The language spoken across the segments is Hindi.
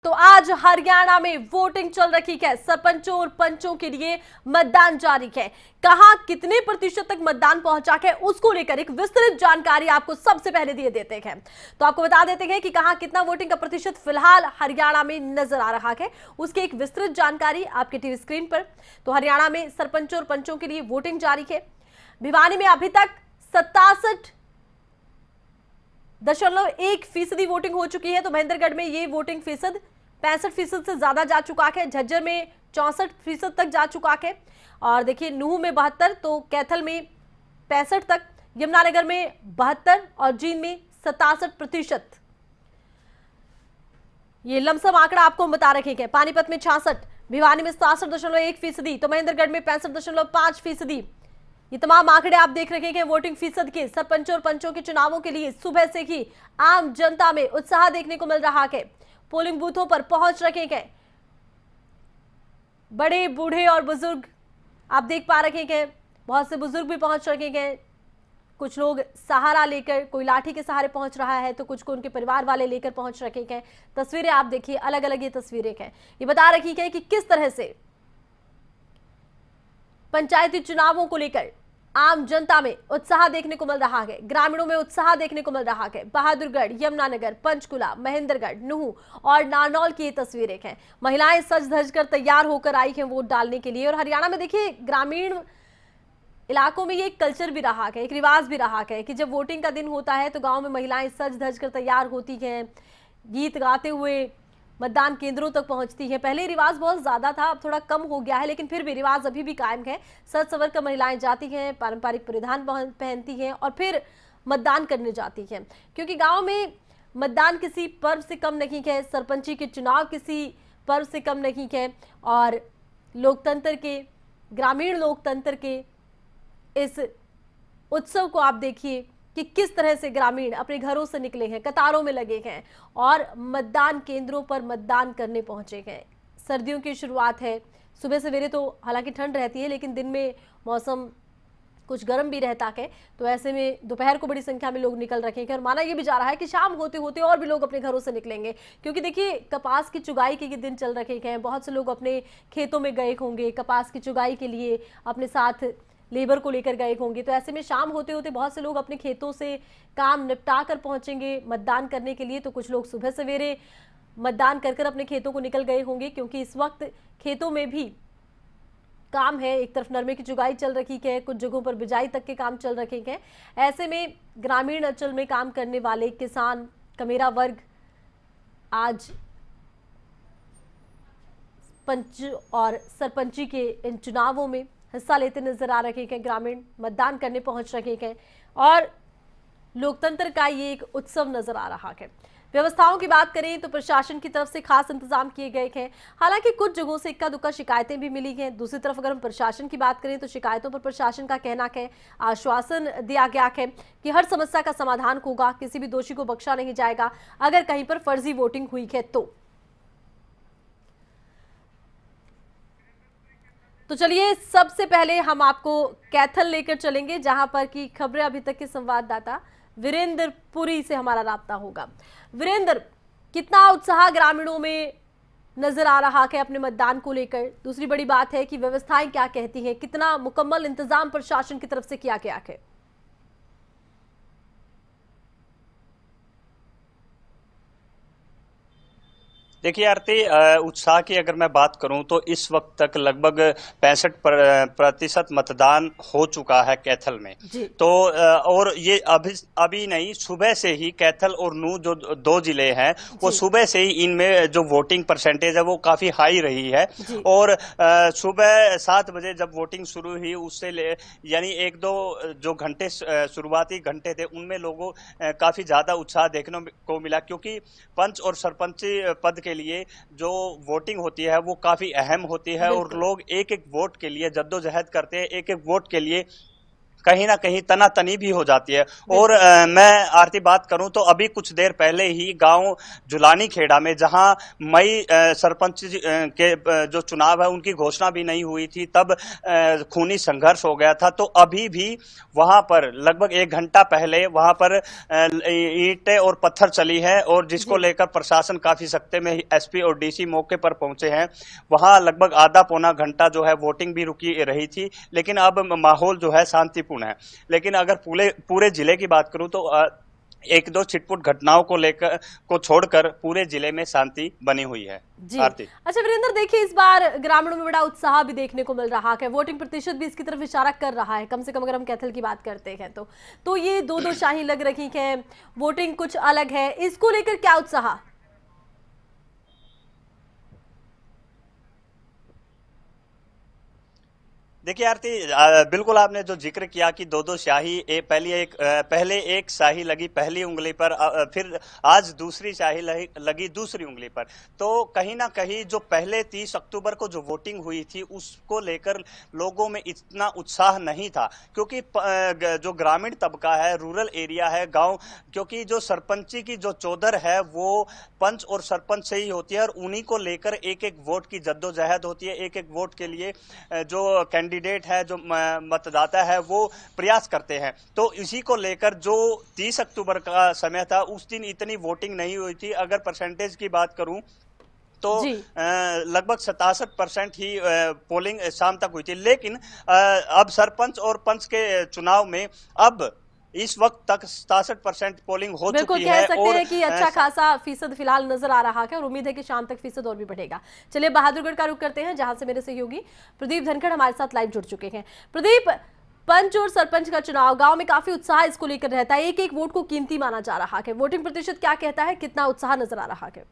तो आज हरियाणा में वोटिंग चल रही है। सरपंचों और पंचों के लिए मतदान जारी है। कहां कितने प्रतिशत तक मतदान पहुंचा है उसको लेकर एक विस्तृत जानकारी आपको सबसे पहले दिए देते हैं। तो आपको बता देते हैं कि कहां कितना वोटिंग का प्रतिशत फिलहाल हरियाणा में नजर आ रहा है, उसकी एक विस्तृत जानकारी आपके टीवी स्क्रीन पर। तो हरियाणा में सरपंचों और पंचों के लिए वोटिंग जारी है। भिवानी में अभी तक 67.1% वोटिंग हो चुकी है। तो महेंद्रगढ़ में ये वोटिंग फीसद 65% से ज्यादा जा चुका है। झज्जर में 64% तक जा चुका है। और देखिए नूह में 72, तो कैथल में 65 तक, यमुनानगर में 72 और जींद में 67%। ये लमसम आंकड़ा आपको हम बता रखे हैं। पानीपत में 66, भिवानी में 67.1%, तो महेंद्रगढ़ में 65.5%। ये तमाम आंकड़े आप देख रहे हैं वोटिंग फीसद के। सरपंचों और पंचों के चुनावों के लिए सुबह से ही आम जनता में उत्साह देखने को मिल रहा है। पोलिंग बूथों पर पहुंच रखे हैं बड़े बूढ़े और बुजुर्ग, आप देख पा रहे हैं। बहुत से बुजुर्ग भी पहुंच रखे हैं। कुछ लोग सहारा लेकर, कोई लाठी के सहारे पहुंच रहा है, तो कुछ को उनके परिवार वाले लेकर पहुंच रखे हैं। तस्वीरें आप देखिए, अलग अलग ये तस्वीरें हैं। ये बता रही है कि किस तरह से पंचायती चुनावों को लेकर आम जनता में उत्साह देखने को मिल रहा है। ग्रामीणों में उत्साह देखने को मिल रहा है। बहादुरगढ़, यमुनानगर, पंचकुला, महेंद्रगढ़, नूह और नारनौल की ये तस्वीरें हैं। महिलाएं सज धज कर तैयार होकर आई हैं वोट डालने के लिए। और हरियाणा में देखिए ग्रामीण इलाकों में ये एक कल्चर भी रहा है, एक रिवाज भी रहा है कि जब वोटिंग का दिन होता है तो गांव में महिलाएं सज धज कर तैयार होती हैं, गीत गाते हुए मतदान केंद्रों तक पहुंचती है। पहले रिवाज बहुत ज्यादा था, अब थोड़ा कम हो गया है, लेकिन फिर भी रिवाज अभी भी कायम है। सज सवर कर महिलाएं जाती हैं, पारंपरिक परिधान पहनती हैं और फिर मतदान करने जाती हैं। क्योंकि गांव में मतदान किसी पर्व से कम नहीं है, सरपंची के चुनाव किसी पर्व से कम नहीं है। और लोकतंत्र के, ग्रामीण लोकतंत्र के इस उत्सव को आप देखिए कि किस तरह से ग्रामीण अपने घरों से निकले हैं, कतारों में लगे हैं और मतदान केंद्रों पर मतदान करने पहुंचे हैं। सर्दियों की शुरुआत है। सुबह सवेरे तो हालांकि ठंड रहती है, लेकिन दिन में मौसम कुछ गर्म भी रहता है। तो ऐसे में दोपहर को बड़ी संख्या में लोग निकल रखे हैं और माना यह भी जा रहा है कि शाम होते होते और भी लोग अपने घरों से निकलेंगे। क्योंकि देखिए कपास की चुगाई के ये दिन चल रखे हैं। बहुत से लोग अपने खेतों में गए होंगे, कपास की चुगाई के लिए अपने साथ लेबर को लेकर गए होंगे। तो ऐसे में शाम होते होते बहुत से लोग अपने खेतों से काम निपटा कर पहुंचेंगे मतदान करने के लिए। तो कुछ लोग सुबह सवेरे मतदान कर अपने खेतों को निकल गए होंगे, क्योंकि इस वक्त खेतों में भी काम है। एक तरफ नरमे की चुगाई चल रही है, कुछ जगहों पर बिजाई तक के काम चल रहे हैं। ऐसे में ग्रामीण अंचल में काम करने वाले किसान, कमेरा वर्ग आज पंच और सरपंची के इन चुनावों में हिस्सा लेते नजर आ रहे हैं। ग्रामीण मतदान करने पहुंच रहे हैं और लोकतंत्र का ये एक उत्सव नजर आ रहा है। व्यवस्थाओं की बात करें तो प्रशासन की तरफ से खास इंतजाम किए गए हैं। हालांकि कुछ जगहों से इक्का दुक्का शिकायतें भी मिली हैं। दूसरी तरफ अगर हम प्रशासन की बात करें तो शिकायतों पर प्रशासन का कहना है, आश्वासन दिया गया है कि हर समस्या का समाधान होगा, किसी भी दोषी को बख्शा नहीं जाएगा अगर कहीं पर फर्जी वोटिंग हुई है तो चलिए सबसे पहले हम आपको कैथल लेकर चलेंगे, जहां पर की खबरें अभी तक के संवाददाता वीरेंद्र पुरी से हमारा राब्ता होगा। वीरेंद्र, कितना उत्साह ग्रामीणों में नजर आ रहा है अपने मतदान को लेकर? दूसरी बड़ी बात है कि व्यवस्थाएं क्या कहती हैं, कितना मुकम्मल इंतजाम प्रशासन की तरफ से किया गया है? देखिए आरती, उत्साह की अगर मैं बात करूं तो इस वक्त तक लगभग 65% मतदान हो चुका है कैथल में। तो और ये अभी नहीं, सुबह से ही कैथल और नूह जो दो जिले हैं वो सुबह से ही इनमें जो वोटिंग परसेंटेज है वो काफी हाई रही है। और सुबह 7 बजे जब वोटिंग शुरू हुई उससे यानी 1-2 जो घंटे शुरुआती घंटे थे उनमें लोगों काफी ज्यादा उत्साह देखने को मिला, क्योंकि पंच और सरपंच पद के लिए जो वोटिंग होती है वो काफी अहम होती है और लोग एक एक वोट के लिए जद्दोजहद करते हैं, एक एक वोट के लिए कहीं ना कहीं तनातनी भी हो जाती है। और मैं आरती बात करूं तो अभी कुछ देर पहले ही गांव जुलानी खेड़ा में, जहां मई सरपंच के जो चुनाव है उनकी घोषणा भी नहीं हुई थी, तब खूनी संघर्ष हो गया था। तो अभी भी वहां पर लगभग 1 घंटा पहले वहां पर ईंटें और पत्थर चली है, और जिसको लेकर प्रशासन काफी सख्ते में, एसपी और डीसी मौके पर पहुंचे हैं। वहां लगभग आधा पौना घंटा जो है वोटिंग भी रुकी रही थी, लेकिन अब माहौल जो है शांतिपूर्ण है। लेकिन अगर पूरे जिले की बात करूं तो 1-2 छिटपुट घटनाओं को छोड़कर पूरे जिले में शांति बनी हुई है। जी अच्छा वीरेंद्र, देखिए इस बार ग्रामीणों में बड़ा उत्साह भी देखने को मिल रहा है, वोटिंग प्रतिशत भी इसकी तरफ इशारा कर रहा है, कम से कम अगर हम कैथल की बात करते हैं तो ये 2-2 शाही लग रही है, वोटिंग कुछ अलग है, इसको लेकर क्या उत्साह? देखिए आरती, बिल्कुल आपने जो जिक्र किया कि 2-2 शाही, पहले एक शाही लगी पहली उंगली पर, फिर आज दूसरी शाही लगी दूसरी उंगली पर। तो कहीं ना कहीं जो पहले 30 अक्टूबर को जो वोटिंग हुई थी उसको लेकर लोगों में इतना उत्साह नहीं था, क्योंकि जो ग्रामीण तबका है, रूरल एरिया है, गांव, क्योंकि जो सरपंची की जो चौधर है वो पंच और सरपंच से ही होती है, और उन्हीं को लेकर एक वोट की जद्दोजहद होती है। एक वोट के लिए जो कैंडिडेट है, जो मतदाता है, वो प्रयास करते हैं। तो इसी को लेकर जो 30 अक्टूबर का समय था उस दिन इतनी वोटिंग नहीं हुई थी। अगर परसेंटेज की बात करूं तो लगभग 67% ही पोलिंग शाम तक हुई थी। लेकिन अब सरपंच और पंच के चुनाव में अब इस वक्त तक 67% पोलिंग हो चुकी है, कह सकते हैं कि अच्छा खासा फीसद फिलहाल नजर आ रहा है, और उम्मीद है कि शाम तक फीसद और भी बढ़ेगा। चलिए बहादुरगढ़ का रुख करते हैं, जहां से मेरे सहयोगी प्रदीप धनखड़ हमारे साथ लाइव जुड़ चुके हैं। प्रदीप, पंच और सरपंच का चुनाव, गांव में काफी उत्साह इसको लेकर रहता है, एक वोट को कीमती माना जा रहा है, वोटिंग प्रतिशत क्या कहता है, कितना उत्साह नजर आ रहा है?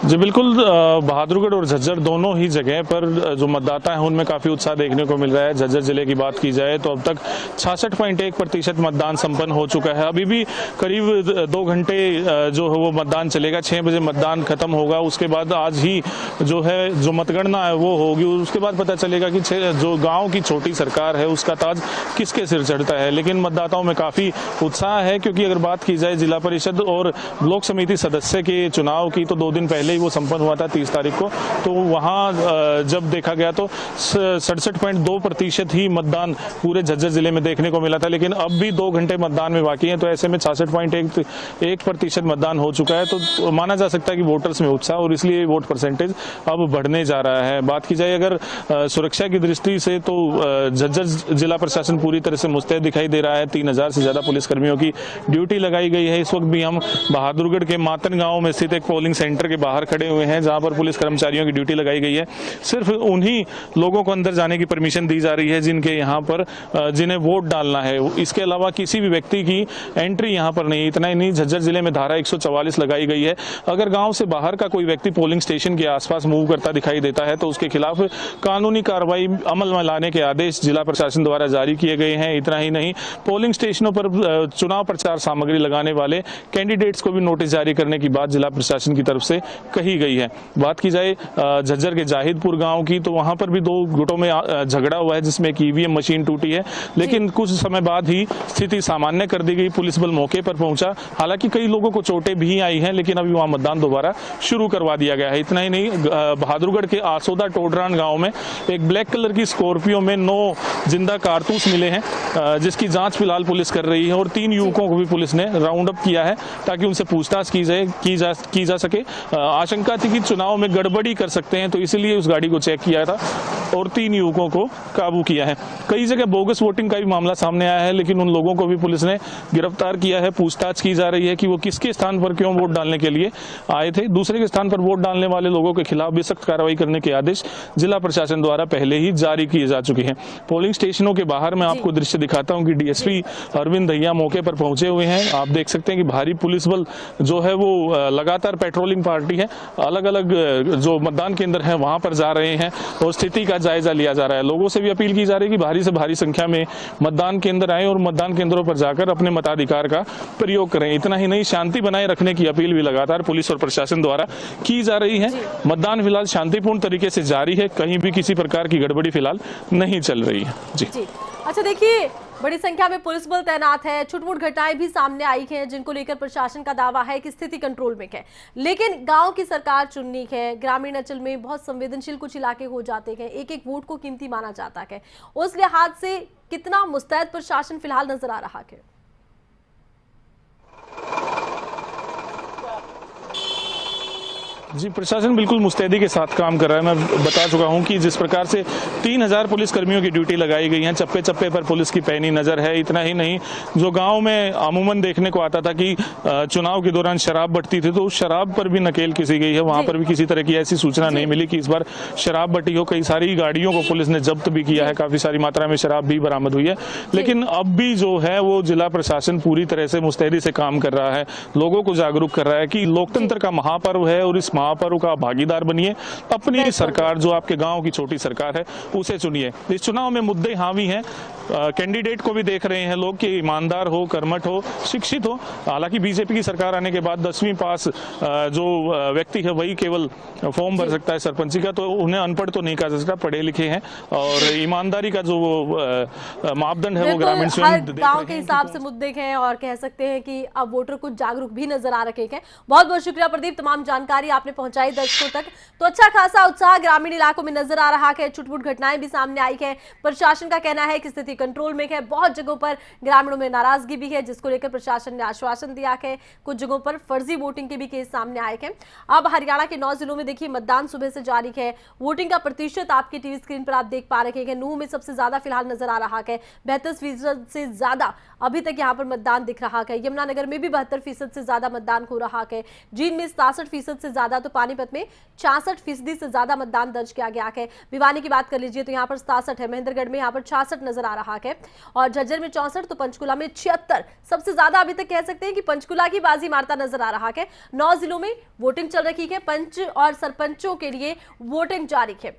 जी बिल्कुल, बहादुरगढ़ और झज्जर दोनों ही जगह पर जो मतदाता हैं उनमें काफ़ी उत्साह देखने को मिल रहा है। झज्जर जिले की बात की जाए तो अब तक 66.1% मतदान संपन्न हो चुका है। अभी भी करीब 2 घंटे जो है वो मतदान चलेगा, 6 बजे मतदान खत्म होगा। उसके बाद आज ही जो है जो मतगणना है वो होगी, उसके बाद पता चलेगा कि जो गाँव की छोटी सरकार है उसका ताज किसके सिर चढ़ता है। लेकिन मतदाताओं में काफ़ी उत्साह है, क्योंकि अगर बात की जाए जिला परिषद और ब्लॉक समिति सदस्य के चुनाव की तो 2 दिन पहले ही वो संपन्न हुआ था 30 तारीख को। तो वहां जब देखा गया तो 67.2% ही मतदान पूरे झज्जर जिले में देखने को मिला था। लेकिन अब भी 2 घंटे मतदान में बाकी हैं, तो ऐसे में 66.1% मतदान हो चुका है। तो माना जा सकता है कि वोटर्स में उत्साह, और इसलिए वोट परसेंटेज अब बढ़ने जा रहा है। बात की जाए अगर सुरक्षा की दृष्टि से तो झज्जर जिला प्रशासन पूरी तरह से मुस्तैद दिखाई दे रहा है। 3000 से ज्यादा पुलिसकर्मियों की ड्यूटी लगाई गई है। इस वक्त भी हम बहादुरगढ़ के मातन गांव में स्थित एक पोलिंग सेंटर के बाहर खड़े हुए हैं, जहां पर पुलिस कर्मचारियों की ड्यूटी लगाई गई है। सिर्फ उन्हीं लोगों को अंदर जाने की परमिशन दी जा रही है जिनके यहाँ पर जिन्हें वोट डालना है। इसके अलावा किसी भी व्यक्ति की एंट्री यहाँ पर नहीं। इतना ही नहीं, झज्जर जिले में धारा 144 लगाई गई है। अगर गांव से बाहर का कोई व्यक्ति पोलिंग स्टेशन के आसपास मूव करता दिखाई देता है तो उसके खिलाफ कानूनी कार्रवाई अमल में लाने के आदेश जिला प्रशासन द्वारा जारी किए गए हैं। इतना ही नहीं, पोलिंग स्टेशनों पर चुनाव प्रचार सामग्री लगाने वाले कैंडिडेट्स को भी नोटिस जारी करने की बात जिला प्रशासन की तरफ से कही गई है। बात की जाए झज्जर के जाहिदपुर गांव की, तो वहां पर भी 2 गुटों में झगड़ा हुआ है, जिसमें एक ईवीएम मशीन टूटी है। लेकिन कुछ समय बाद ही स्थिति सामान्य कर दी गई, पुलिस बल मौके पर पहुंचा। हालांकि कई लोगों को चोटें भी आई हैं, लेकिन अभी वहां मतदान दोबारा शुरू करवा दिया गया है। इतना ही नहीं, बहादुरगढ़ के आसोदा टोडरान गांव में एक ब्लैक कलर की स्कॉर्पियो में 9 जिंदा कारतूस मिले हैं, जिसकी जांच फिलहाल पुलिस कर रही है। और 3 युवकों को भी पुलिस ने राउंड अप किया है ताकि उनसे पूछताछ की जा सके। आशंका थी कि चुनाव में गड़बड़ी कर सकते हैं, तो इसलिए उस गाड़ी को चेक किया था और 3 युवकों को काबू किया है। कई जगह बोगस वोटिंग का भी मामला सामने आया है, लेकिन उन लोगों को भी पुलिस ने गिरफ्तार किया है। पूछताछ की जा रही है कि वो किसके स्थान पर क्यों वोट डालने के लिए आए थे। दूसरे के स्थान पर वोट डालने वाले लोगों के खिलाफ भी सख्त कार्रवाई करने के आदेश जिला प्रशासन द्वारा पहले ही जारी किए जा चुके हैं। पोलिंग स्टेशनों के बाहर मैं आपको दृश्य दिखाता हूं कि डीएसपी अरविंद दहिया मौके पर पहुंचे हुए हैं। आप देख सकते हैं कि भारी पुलिस बल जो है वो लगातार पेट्रोलिंग पार्टी है, अलग अलग जो मतदान केंद्र है वहां पर जा रहे हैं और स्थिति का जायजा लिया जा रहा है। लोगों से भी अपील की जा रही है कि भारी से भारी संख्या में मतदान केंद्र आए और मतदान केंद्रों पर जाकर अपने मताधिकार का प्रयोग करें। इतना ही नहीं, शांति बनाए रखने की अपील भी लगातार पुलिस और प्रशासन द्वारा की जा रही है। मतदान फिलहाल शांतिपूर्ण तरीके से जारी है, कहीं भी किसी प्रकार की गड़बड़ी फिलहाल नहीं चल रही है। जी। अच्छा, देखिए, बड़ी संख्या में पुलिस बल तैनात है, छुटपुट घटनाएं भी सामने आई हैं जिनको लेकर प्रशासन का दावा है कि स्थिति कंट्रोल में है, लेकिन गांव की सरकार चुननी है। ग्रामीण अंचल में बहुत संवेदनशील कुछ इलाके हो जाते हैं, एक एक वोट को कीमती माना जाता है। उस लिहाज से कितना मुस्तैद प्रशासन फिलहाल नजर आ रहा है? जी, प्रशासन बिल्कुल मुस्तैदी के साथ काम कर रहा है। मैं बता चुका हूं कि जिस प्रकार से 3000 पुलिस कर्मियों की ड्यूटी लगाई गई है, चप्पे चप्पे पर पुलिस की पैनी नजर है। इतना ही नहीं, जो गांव में अमूमन देखने को आता था कि चुनाव के दौरान शराब बढ़ती थी, तो उस शराब पर भी नकेल कसी गई है। वहां पर भी किसी तरह की ऐसी सूचना नहीं मिली कि इस बार शराब बटी हो। कई सारी गाड़ियों को पुलिस ने जब्त भी किया है, काफी सारी मात्रा में शराब भी बरामद हुई है। लेकिन अब भी जो है वो जिला प्रशासन पूरी तरह से मुस्तैदी से काम कर रहा है, लोगों को जागरूक कर रहा है कि लोकतंत्र का महापर्व है और इस महापर्व का भागीदार बनिए। अपनी सरकार, जो आपके गांव की छोटी सरकार है, उसे चुनिए। इस चुनाव में मुद्दे हावी हैं। कैंडिडेट को भी देख रहे हैं लोग कि ईमानदार हो, कर्मठ हो, शिक्षित हो। हालांकि बीजेपी की सरकार आने के बाद 10वीं पास जो व्यक्ति है वही केवल फॉर्म भर सकता है सरपंची का, तो उन्हें अनपढ़ तो नहीं कहा जा सकता, पढ़े लिखे हैं। और ईमानदारी का जो मापदंड है वो ग्रामीण स्वयं गांव के हिसाब से मुद्दे हैं और कह सकते हैं कि अब वोटर कुछ जागरूक भी नजर आ रहे हैं। बहुत बहुत शुक्रिया प्रदीप, तमाम जानकारी आपने पहुंचाई दर्शकों तक। तो अच्छा खासा उत्साह ग्रामीण इलाकों में नजर आ रहा है, छुटपुट घटनाएं भी सामने आई है। प्रशासन का कहना है कि स्थिति कंट्रोल में है। बहुत जगहों पर ग्रामीणों में नाराजगी भी है, जिसको लेकर प्रशासन ने आश्वासन दिया है। कुछ जगहों पर फर्जी वोटिंग के भी केस सामने आए हैं। अब हरियाणा के 9 जिलों में देखिए मतदान सुबह से जारी है। वोटिंग का प्रतिशत आपकी टीवी स्क्रीन पर आप देख पा रहे हैं। नूंह में सबसे ज्यादा फिलहाल नजर आ रहा है, 72% से ज्यादा अभी तक यहाँ पर मतदान दिख रहा है। यमुनानगर में भी 72% से ज्यादा मतदान हो रहा है। जींद में 67% से ज्यादा, तो पानीपत में 66% से ज्यादा मतदान दर्ज किया गया है। भिवानी की बात कर लीजिए तो यहाँ पर 67 है, महेंद्रगढ़ में यहाँ पर 66 नजर आ रहा है और झज्जर में 64, तो पंचकुला में 76। सबसे ज्यादा अभी तक कह सकते हैं कि पंचकुला की बाजी मारता नजर आ रहा है। 9 जिलों में वोटिंग चल रही है, पंच और सरपंचों के लिए वोटिंग जारी है।